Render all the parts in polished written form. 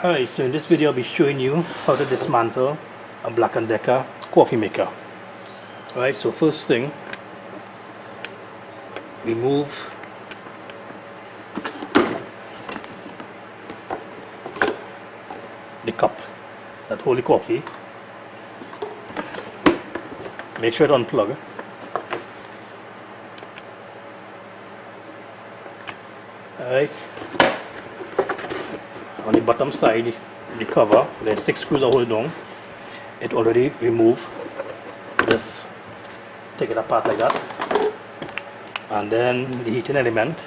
Alright, so in this video I'll be showing you how to dismantle a Black & Decker coffee maker. Alright, so first thing, remove the cup that hold the coffee. Make sure it unplug. Alright, on the bottom side, the cover, there's 6 screws that hold it down. It already removed. Just take it apart like that. And then the heating element,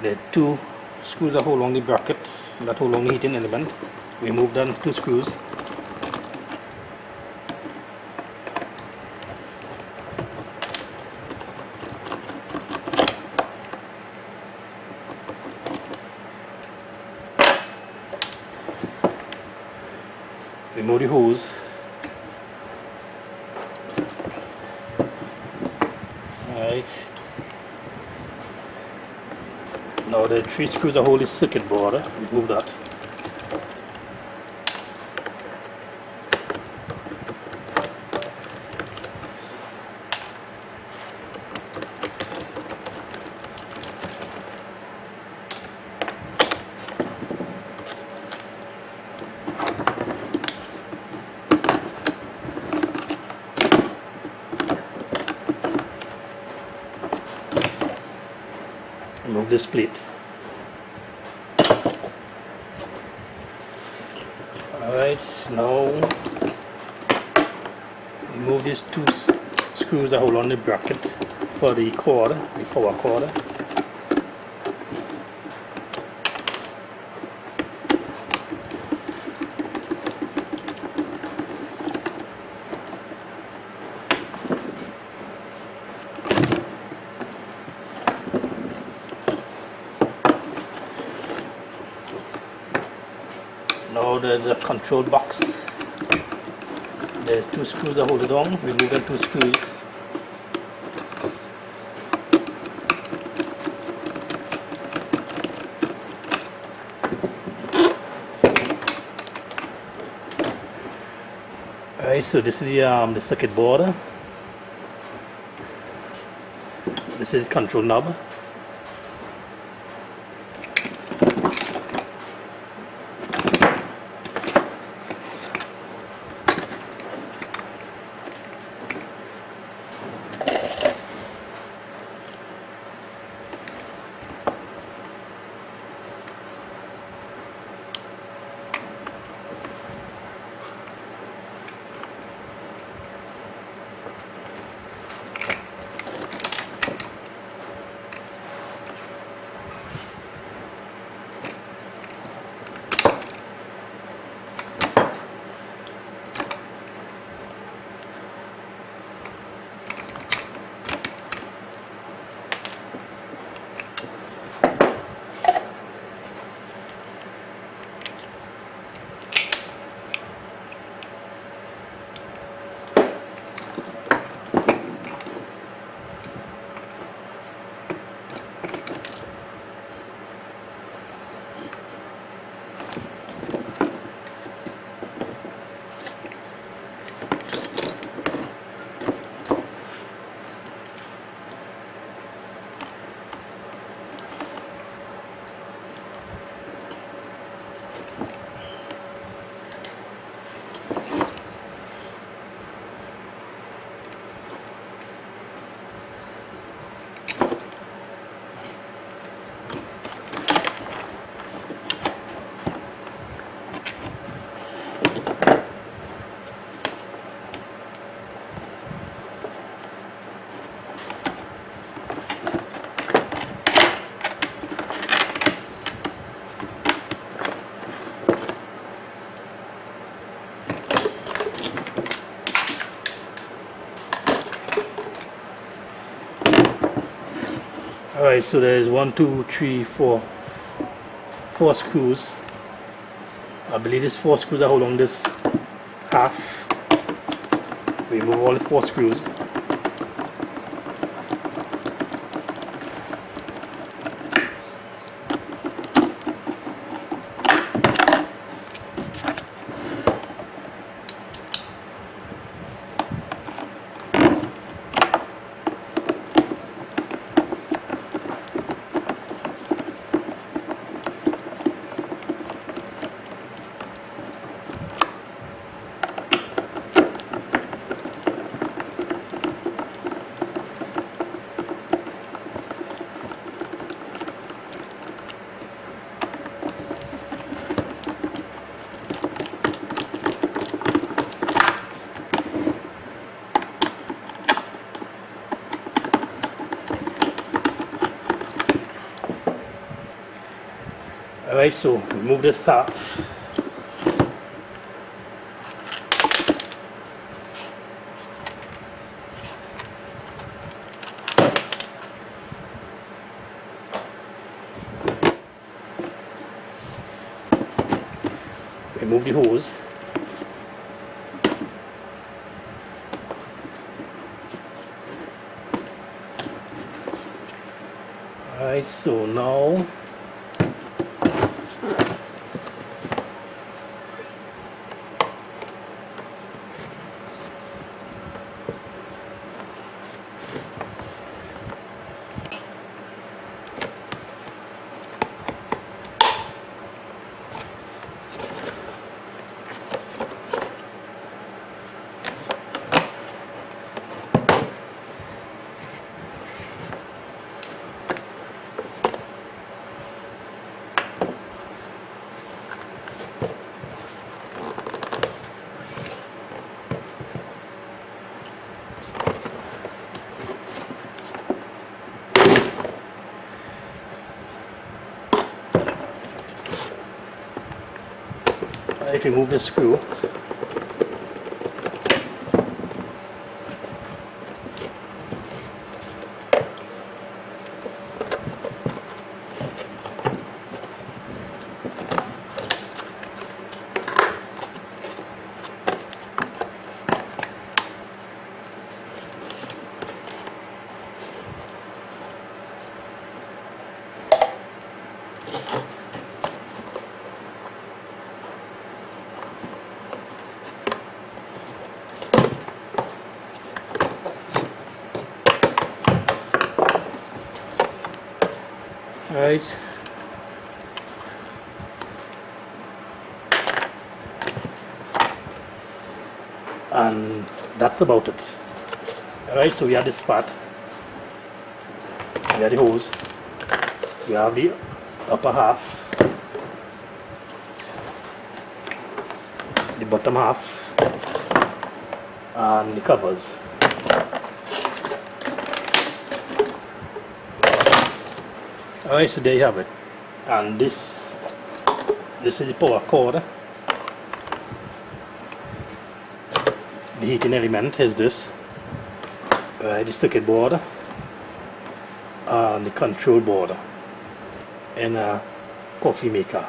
there are 2 screws that hold on the bracket that hold on the heating element. Remove them 2 screws. Remove the hose. Alright. Now the 3 screws that hold the circuit board, remove that. Remove this plate. Alright, now remove these 2 screws that hold on the bracket for the cord, the power cord. Now there's a control box. There's 2 screws that hold it on. Remove the 2 screws. Alright, so this is the circuit board. This is the control knob. Alright, so there's 1, 2, 3, 4 screws. I believe there's 4 screws that hold on this half. Remove all the 4 screws. Alright, so remove this top. Remove the hose. Alright, so now remove the screw. Alright, and that's about it. Alright, so we have this part, we have the hose, we have the upper half, the bottom half, and the covers. Alright, so there you have it. And this is the power cord. The heating element is this. The circuit board and the control board in a coffee maker.